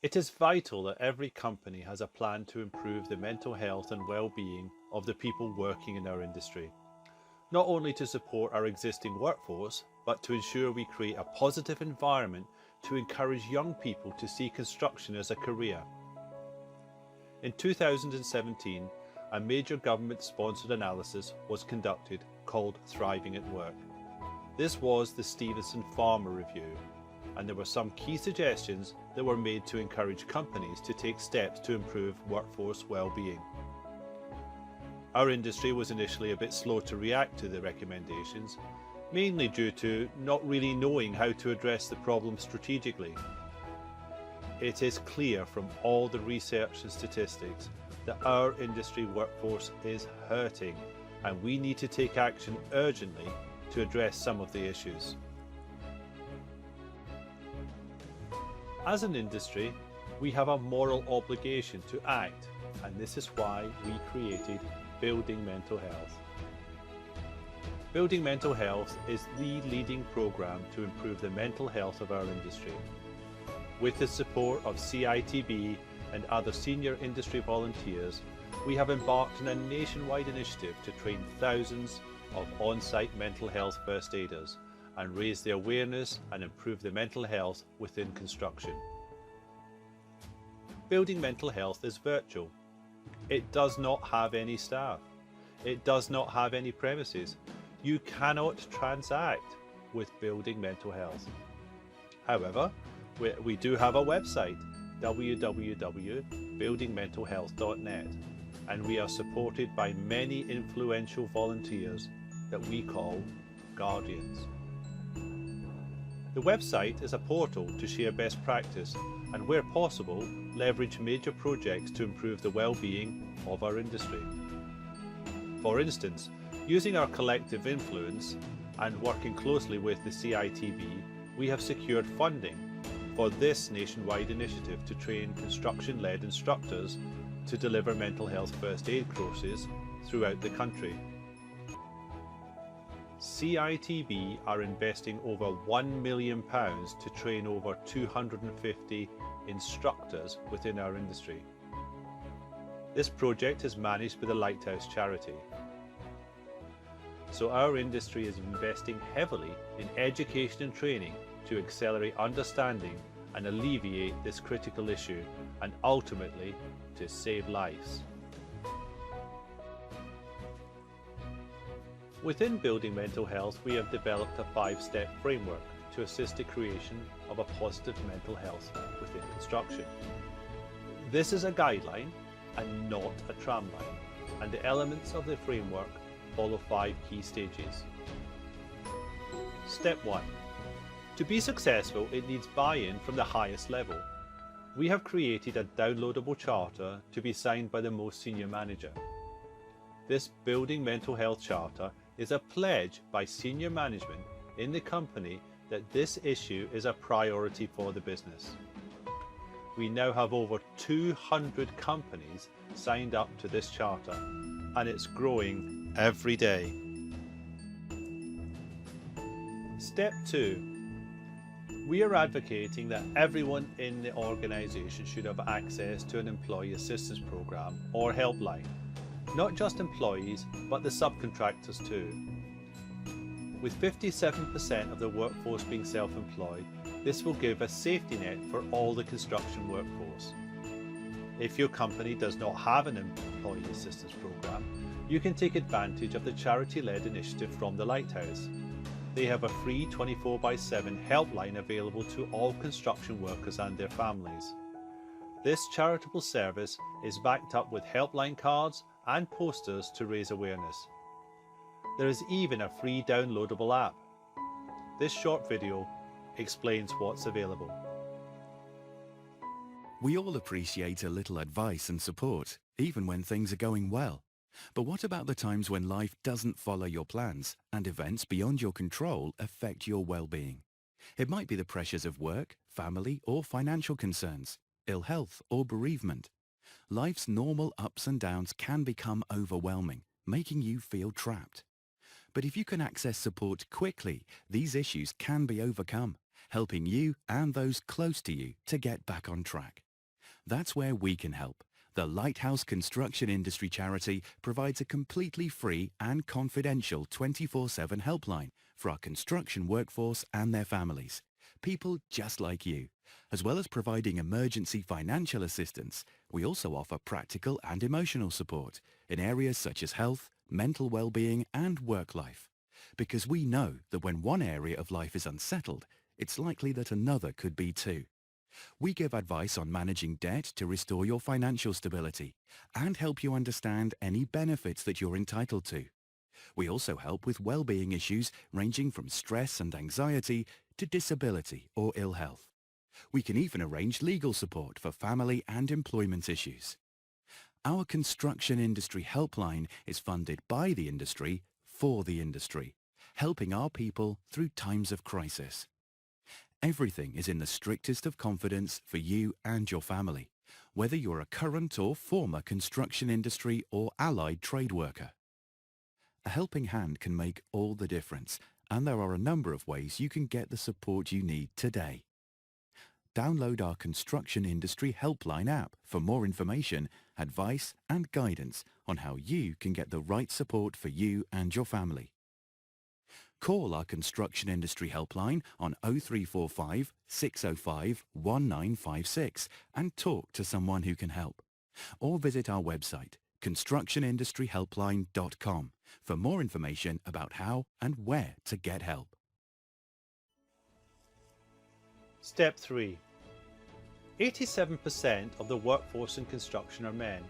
It is vital that every company has a plan to improve the mental health and well-being of the people working in our industry, not only to support our existing workforce, but to ensure we create a positive environment to encourage young people to see construction as a career. In 2017, a major government-sponsored analysis was conducted called Thriving at Work. This was the Stevenson Farmer Review, and there were some key suggestions that were made to encourage companies to take steps to improve workforce well-being. Our industry was initially a bit slow to react to the recommendations, mainly due to not really knowing how to address the problem strategically. It is clear from all the research and statistics that our industry workforce is hurting, and we need to take action urgently to address some of the issues. As an industry, we have a moral obligation to act, and this is why we created Building Mental Health. Building Mental Health is the leading program to improve the mental health of our industry. With the support of CITB and other senior industry volunteers, we have embarked on a nationwide initiative to train thousands of on-site mental health first aiders and raise the awareness and improve the mental health within construction. Building Mental Health is virtual. It does not have any staff. It does not have any premises. You cannot transact with Building Mental Health. However, we do have a website, www.buildingmentalhealth.net, and we are supported by many influential volunteers that we call Guardians. The website is a portal to share best practice and, where possible, leverage major projects to improve the well-being of our industry. For instance, using our collective influence and working closely with the CITB, we have secured funding for this nationwide initiative to train construction-led instructors to deliver mental health first aid courses throughout the country. CITB are investing over £1 million to train over 250 instructors within our industry. This project is managed by the Lighthouse charity. So our industry is investing heavily in education and training to accelerate understanding and alleviate this critical issue, and ultimately to save lives. Within Building Mental Health, we have developed a 5-step framework to assist the creation of a positive mental health within construction. This is a guideline and not a tramline, and the elements of the framework follow 5 key stages. Step 1. To be successful, it needs buy-in from the highest level. We have created a downloadable charter to be signed by the most senior manager. This Building Mental Health Charter is a pledge by senior management in the company that this issue is a priority for the business. We now have over 200 companies signed up to this charter, and it's growing every day. Step 2. We are advocating that everyone in the organisation should have access to an employee assistance programme or helpline. Not just employees, but the subcontractors too. With 57% of the workforce being self-employed, this will give a safety net for all the construction workforce. If your company does not have an employee assistance programme, you can take advantage of the charity-led initiative from the Lighthouse. They have a free 24/7 helpline available to all construction workers and their families. This charitable service is backed up with helpline cards and posters to raise awareness. There is even a free downloadable app. This short video explains what's available. We all appreciate a little advice and support, even when things are going well. But what about the times when life doesn't follow your plans and events beyond your control affect your well-being? It might be the pressures of work, family, or financial concerns, ill health or bereavement. Life's normal ups and downs can become overwhelming, making you feel trapped. But if you can access support quickly, these issues can be overcome, helping you and those close to you to get back on track. That's where we can help. The Lighthouse Construction Industry Charity provides a completely free and confidential 24/7 helpline for our construction workforce and their families, people just like you. As well as providing emergency financial assistance, we also offer practical and emotional support in areas such as health, mental well-being and work life. Because we know that when one area of life is unsettled, it's likely that another could be too. We give advice on managing debt to restore your financial stability and help you understand any benefits that you're entitled to. We also help with well-being issues ranging from stress and anxiety to disability or ill health. We can even arrange legal support for family and employment issues. Our construction industry helpline is funded by the industry for the industry, helping our people through times of crisis. Everything is in the strictest of confidence for you and your family, whether you're a current or former construction industry or allied trade worker. A helping hand can make all the difference, and there are a number of ways you can get the support you need today. Download our Construction Industry Helpline app for more information, advice and guidance on how you can get the right support for you and your family. Call our Construction Industry Helpline on 0345 605 1956 and talk to someone who can help. Or visit our website, constructionindustryhelpline.com, for more information about how and where to get help. Step 3. 87% of the workforce in construction are men.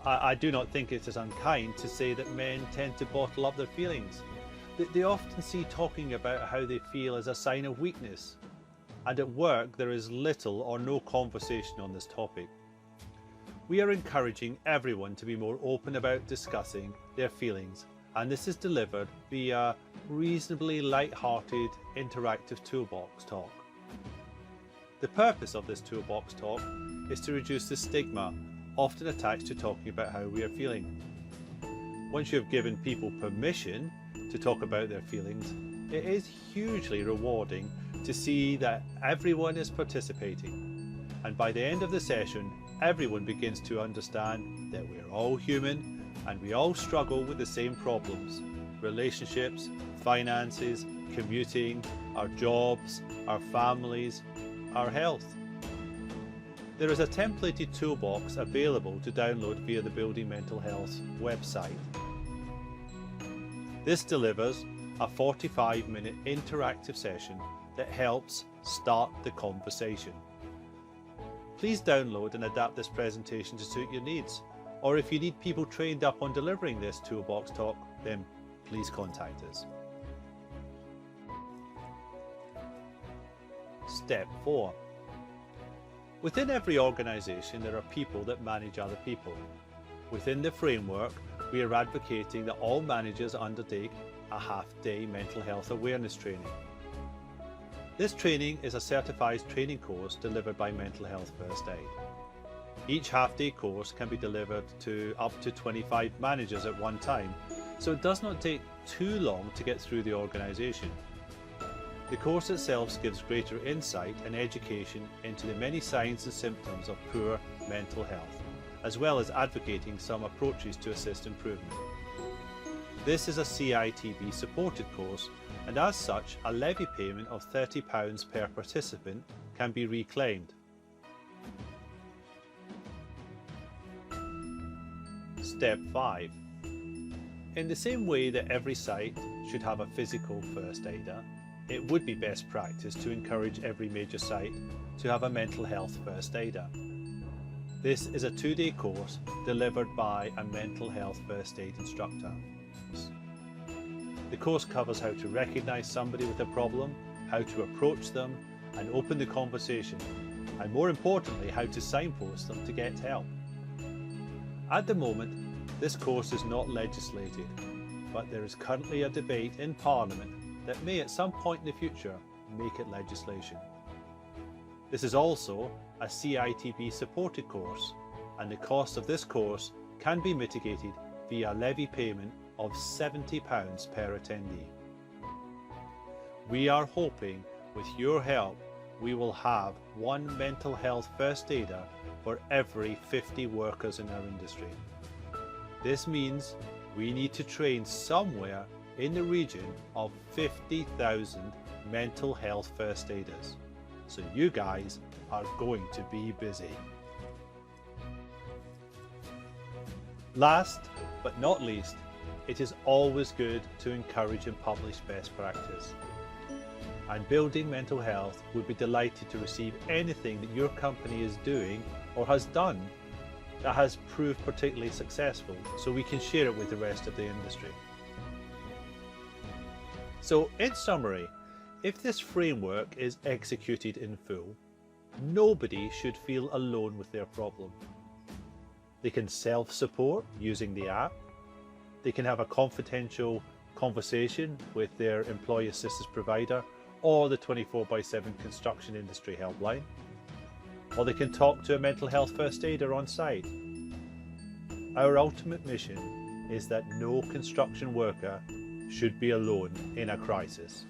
I do not think it is unkind to say that men tend to bottle up their feelings. They often see talking about how they feel as a sign of weakness, and at work there is little or no conversation on this topic. We are encouraging everyone to be more open about discussing their feelings, and this is delivered via reasonably light-hearted interactive toolbox talk. The purpose of this toolbox talk is to reduce the stigma often attached to talking about how we are feeling. Once you have given people permission to talk about their feelings, it is hugely rewarding to see that everyone is participating. And by the end of the session, everyone begins to understand that we are all human and we all struggle with the same problems: relationships, finances, commuting, our jobs, our families, our health. There is a templated toolbox available to download via the Building Mental Health website. This delivers a 45-minute interactive session that helps start the conversation. Please download and adapt this presentation to suit your needs, or if you need people trained up on delivering this toolbox talk, then please contact us. Step 4. Within every organisation there are people that manage other people. Within the framework, we are advocating that all managers undertake a half-day mental health awareness training. This training is a certified training course delivered by Mental Health First Aid. Each half-day course can be delivered to up to 25 managers at one time, so it does not take too long to get through the organisation. The course itself gives greater insight and education into the many signs and symptoms of poor mental health, as well as advocating some approaches to assist improvement. This is a CITB supported course, and as such a levy payment of £30 per participant can be reclaimed. Step 5. In the same way that every site should have a physical first aider, it would be best practice to encourage every major site to have a mental health first aider. This is a 2-day course delivered by a mental health first aid instructor. The course covers how to recognise somebody with a problem, how to approach them and open the conversation, and more importantly, how to signpost them to get help. At the moment, this course is not legislated, but there is currently a debate in Parliament that may at some point in the future make it legislation. This is also a CITB supported course, and the cost of this course can be mitigated via a levy payment of £70 per attendee. We are hoping with your help we will have one mental health first aider for every 50 workers in our industry. This means we need to train somewhere in the region of 50,000 mental health first aiders. So you guys are going to be busy. Last but not least, it is always good to encourage and publish best practice. And Building Mental Health would be delighted to receive anything that your company is doing or has done that has proved particularly successful, so we can share it with the rest of the industry. So in summary, if this framework is executed in full, nobody should feel alone with their problem. They can self-support using the app. They can have a confidential conversation with their employee assistance provider or the 24/7 construction industry helpline. Or they can talk to a mental health first aider on site. Our ultimate mission is that no construction worker should be alone in a crisis.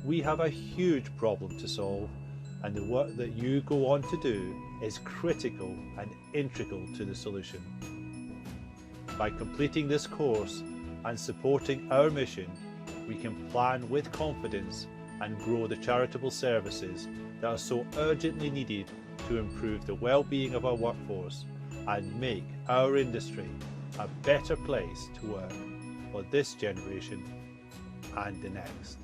We have a huge problem to solve, and the work that you go on to do is critical and integral to the solution. By completing this course and supporting our mission, we can plan with confidence and grow the charitable services that are so urgently needed to improve the well-being of our workforce and make our industry a better place to work for this generation and the next.